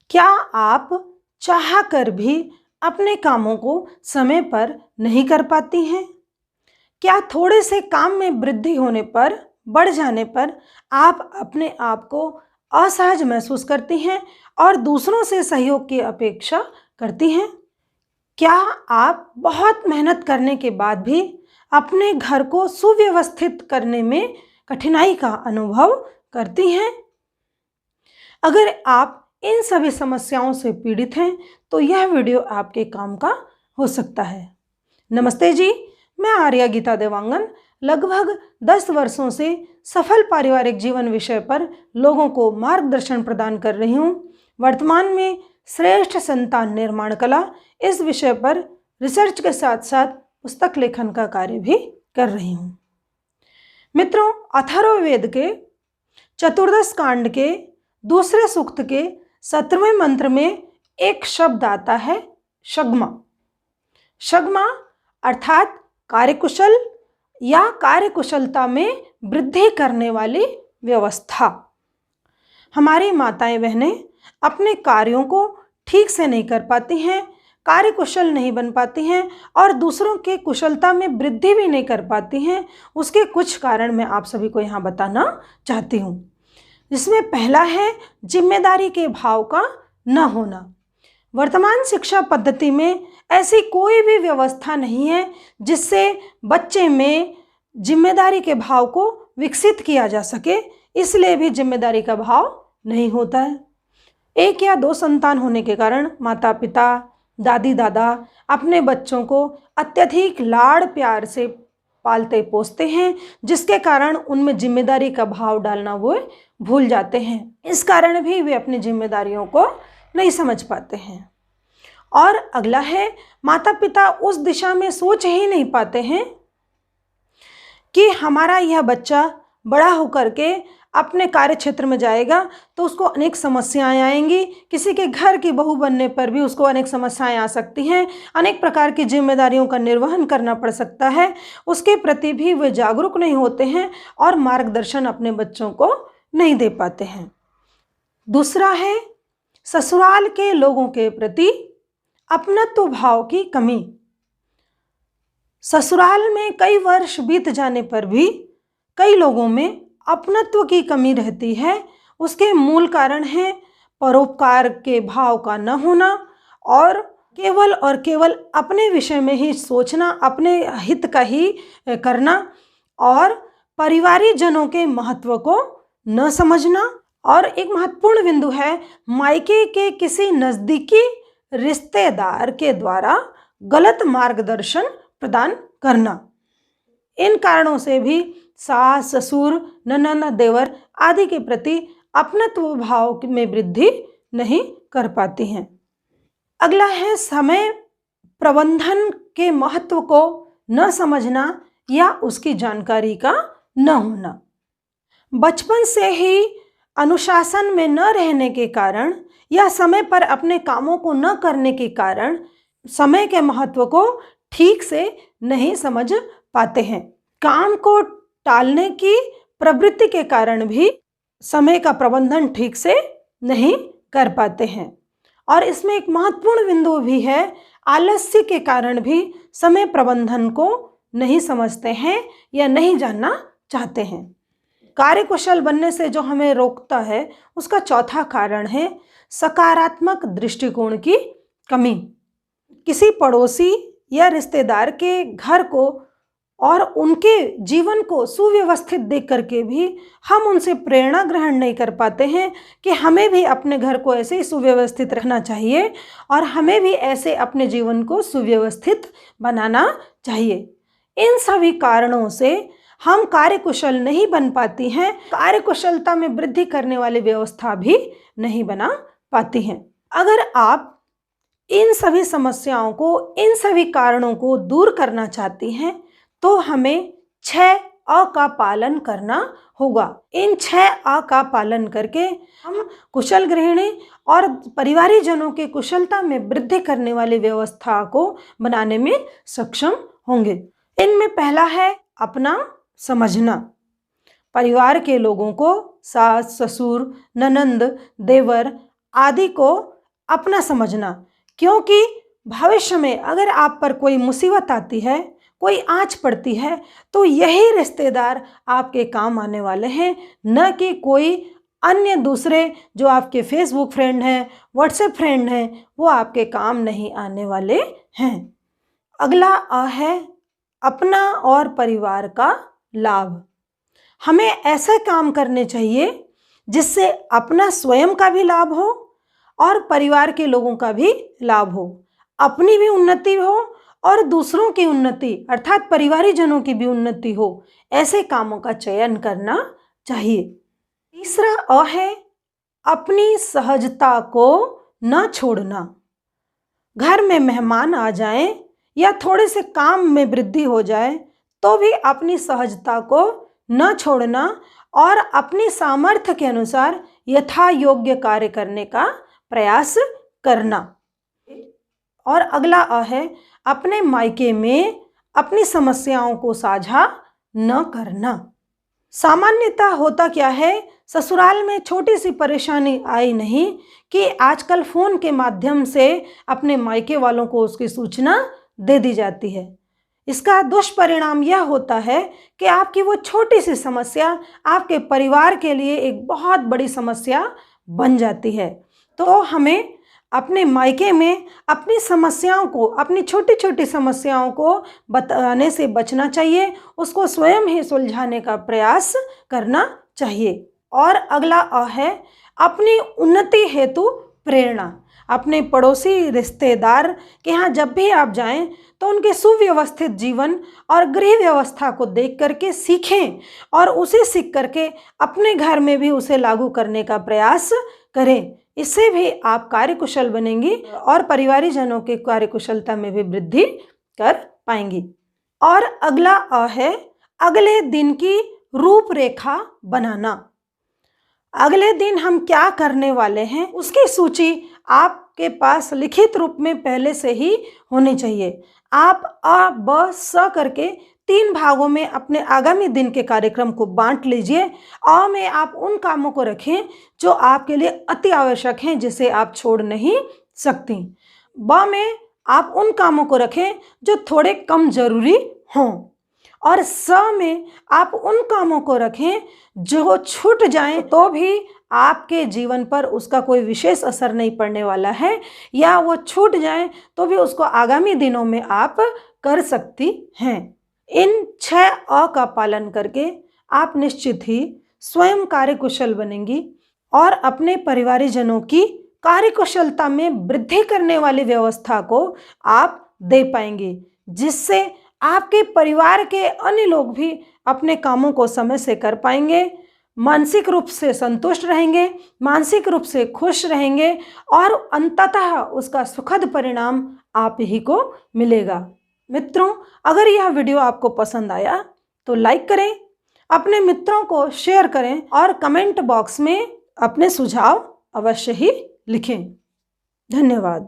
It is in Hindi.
क्या आप चाह कर भी अपने कामों को समय पर नहीं कर पाती हैं? क्या थोड़े से काम में वृद्धि होने पर, बढ़ जाने पर आप अपने आप को असहज महसूस करती हैं और दूसरों से सहयोग की अपेक्षा करती हैं? क्या आप बहुत मेहनत करने के बाद भी अपने घर को सुव्यवस्थित करने में कठिनाई का अनुभव करती हैं? अगर आप इन सभी समस्याओं से पीड़ित हैं तो यह वीडियो आपके काम का हो सकता है। नमस्ते जी, मैं आर्या गीता देवांगन लगभग 10 वर्षों से सफल पारिवारिक जीवन विषय पर लोगों को मार्गदर्शन प्रदान कर रही हूँ। वर्तमान में श्रेष्ठ संतान निर्माण कला इस विषय पर रिसर्च के साथ साथ पुस्तक लेखन का कार्य भी कर रही हूँ। मित्रों, अथर्ववेद के चतुर्दश कांड के दूसरे सूक्त के 17वें मंत्र में एक शब्द आता है शग्मा। शग्मा अर्थात कार्यकुशल या कार्यकुशलता में वृद्धि करने वाली व्यवस्था। हमारी माताएं बहनें अपने कार्यों को ठीक से नहीं कर पाती हैं, कार्यकुशल नहीं बन पाती हैं और दूसरों के कुशलता में वृद्धि भी नहीं कर पाती हैं। उसके कुछ कारण मैं आप सभी को यहाँ बताना चाहती हूँ। जिसमें पहला है जिम्मेदारी के भाव का न होना। वर्तमान शिक्षा पद्धति में ऐसी कोई भी व्यवस्था नहीं है जिससे बच्चे में जिम्मेदारी के भाव को विकसित किया जा सके, इसलिए भी जिम्मेदारी का भाव नहीं होता है। एक या दो संतान होने के कारण माता पिता, दादी दादा अपने बच्चों को अत्यधिक लाड़ प्यार से पालते पोसते हैं, जिसके कारण उनमें जिम्मेदारी का भाव डालना वो भूल जाते हैं। इस कारण भी वे अपनी जिम्मेदारियों को नहीं समझ पाते हैं। और अगला है, माता पिता उस दिशा में सोच ही नहीं पाते हैं कि हमारा यह बच्चा बड़ा होकर के अपने कार्य क्षेत्र में जाएगा तो उसको अनेक समस्याएं आएंगी। किसी के घर की बहू बनने पर भी उसको अनेक समस्याएं आ सकती हैं, अनेक प्रकार की जिम्मेदारियों का निर्वहन करना पड़ सकता है। उसके प्रति भी वे जागरूक नहीं होते हैं और मार्गदर्शन अपने बच्चों को नहीं दे पाते हैं। दूसरा है ससुराल के लोगों के प्रति अपनत्व भाव की कमी। ससुराल में कई वर्ष बीत जाने पर भी कई लोगों में अपनत्व की कमी रहती है। उसके मूल कारण है परोपकार के भाव का न होना और केवल अपने विषय में ही सोचना, अपने हित का ही करना और परिवारी जनों के महत्व को न समझना। और एक महत्वपूर्ण बिंदु है मायके के किसी नज़दीकी रिश्तेदार के द्वारा गलत मार्गदर्शन प्रदान करना। इन कारणों से भी सास, ससुर, ननद, देवर आदि के प्रति अपनत्व भाव में वृद्धि नहीं कर पाती हैं। अगला है समय प्रबंधन के महत्व को न समझना या उसकी जानकारी का न होना। बचपन से ही अनुशासन में न रहने के कारण या समय पर अपने कामों को न करने के कारण समय के महत्व को ठीक से नहीं समझ पाते हैं। काम को टालने की प्रवृत्ति के कारण भी समय का प्रबंधन ठीक से नहीं कर पाते हैं। और इसमें एक महत्वपूर्ण बिंदु भी है, आलस्य के कारण भी समय प्रबंधन को नहीं समझते हैं या नहीं जानना चाहते हैं। कार्यकुशल बनने से जो हमें रोकता है उसका चौथा कारण है सकारात्मक दृष्टिकोण की कमी। किसी पड़ोसी या रिश्तेदार के घर को और उनके जीवन को सुव्यवस्थित देख करके भी हम उनसे प्रेरणा ग्रहण नहीं कर पाते हैं कि हमें भी अपने घर को ऐसे ही सुव्यवस्थित रखना चाहिए और हमें भी ऐसे अपने जीवन को सुव्यवस्थित बनाना चाहिए। इन सभी कारणों से हम कार्यकुशल नहीं बन पाती हैं, कार्यकुशलता में वृद्धि करने वाली व्यवस्था भी नहीं बना पाती हैं। अगर आप इन सभी समस्याओं को, इन सभी कारणों को दूर करना चाहती हैं तो हमें 6 अ का पालन करना होगा। इन 6 अ का पालन करके हम कुशल गृहिणी और परिवारी जनों के कुशलता में वृद्धि करने वाली व्यवस्था को बनाने में सक्षम होंगे। इनमें पहला है अपना समझना। परिवार के लोगों को, सास, ससुर, ननंद, देवर आदि को अपना समझना, क्योंकि भविष्य में अगर आप पर कोई मुसीबत आती है, कोई आँच पड़ती है, तो यही रिश्तेदार आपके काम आने वाले हैं, न कि कोई अन्य दूसरे जो आपके फेसबुक फ्रेंड हैं, व्हाट्सएप फ्रेंड हैं, वो आपके काम नहीं आने वाले हैं। अगला अ है अपना और परिवार का लाभ। हमें ऐसे काम करने चाहिए जिससे अपना स्वयं का भी लाभ हो और परिवार के लोगों का भी लाभ हो, अपनी भी उन्नति हो और दूसरों की उन्नति अर्थात परिवारीजनों की भी उन्नति हो। ऐसे कामों का चयन करना चाहिए। तीसरा अ है अपनी सहजता को न छोड़ना। घर में मेहमान आ जाएं या थोड़े से काम में वृद्धि हो जाए तो भी अपनी सहजता को न छोड़ना और अपनी सामर्थ्य के अनुसार यथा योग्य कार्य करने का प्रयास करना। और अगला अ है अपने मायके में अपनी समस्याओं को साझा न करना। सामान्यतः होता क्या है, ससुराल में छोटी सी परेशानी आई नहीं कि आजकल फ़ोन के माध्यम से अपने मायके वालों को उसकी सूचना दे दी जाती है। इसका दुष्परिणाम यह होता है कि आपकी वो छोटी सी समस्या आपके परिवार के लिए एक बहुत बड़ी समस्या बन जाती है। तो हमें अपने मायके में अपनी समस्याओं को, अपनी छोटी छोटी समस्याओं को बताने से बचना चाहिए, उसको स्वयं ही सुलझाने का प्रयास करना चाहिए। और अगला अ है अपनी उन्नति हेतु प्रेरणा। अपने पड़ोसी रिश्तेदार के यहाँ जब भी आप जाएं तो उनके सुव्यवस्थित जीवन और गृह व्यवस्था को देख करके सीखें और उसे सीख करके अपने घर में भी उसे लागू करने का प्रयास करें। इससे भी आप कार्यकुशल बनेंगी और परिवारीजनों के कार्यकुशलता में भी वृद्धि कर पाएंगी। और अगला अ है अगले दिन की रूपरेखा बनाना। अगले दिन हम क्या करने वाले हैं उसकी सूची आपके पास लिखित रूप में पहले से ही होनी चाहिए। आप अ ब स करके 3 भागों में अपने आगामी दिन के कार्यक्रम को बांट लीजिए। अ में आप उन कामों को रखें जो आपके लिए अति आवश्यक हैं, जिसे आप छोड़ नहीं सकती। ब में आप उन कामों को रखें जो थोड़े कम जरूरी हों। और स में आप उन कामों को रखें जो छूट जाएं तो भी आपके जीवन पर उसका कोई विशेष असर नहीं पड़ने वाला है, या वो छूट जाएं तो भी उसको आगामी दिनों में आप कर सकती हैं। इन 6 अ का पालन करके आप निश्चित ही स्वयं कार्यकुशल बनेंगी और अपने परिवारीजनों की कार्यकुशलता में वृद्धि करने वाली व्यवस्था को आप दे पाएंगे, जिससे आपके परिवार के अन्य लोग भी अपने कामों को समय से कर पाएंगे, मानसिक रूप से संतुष्ट रहेंगे, मानसिक रूप से खुश रहेंगे और अंततः उसका सुखद परिणाम आप ही को मिलेगा। मित्रों, अगर यह वीडियो आपको पसंद आया तो लाइक करें, अपने मित्रों को शेयर करें और कमेंट बॉक्स में अपने सुझाव अवश्य ही लिखें। धन्यवाद।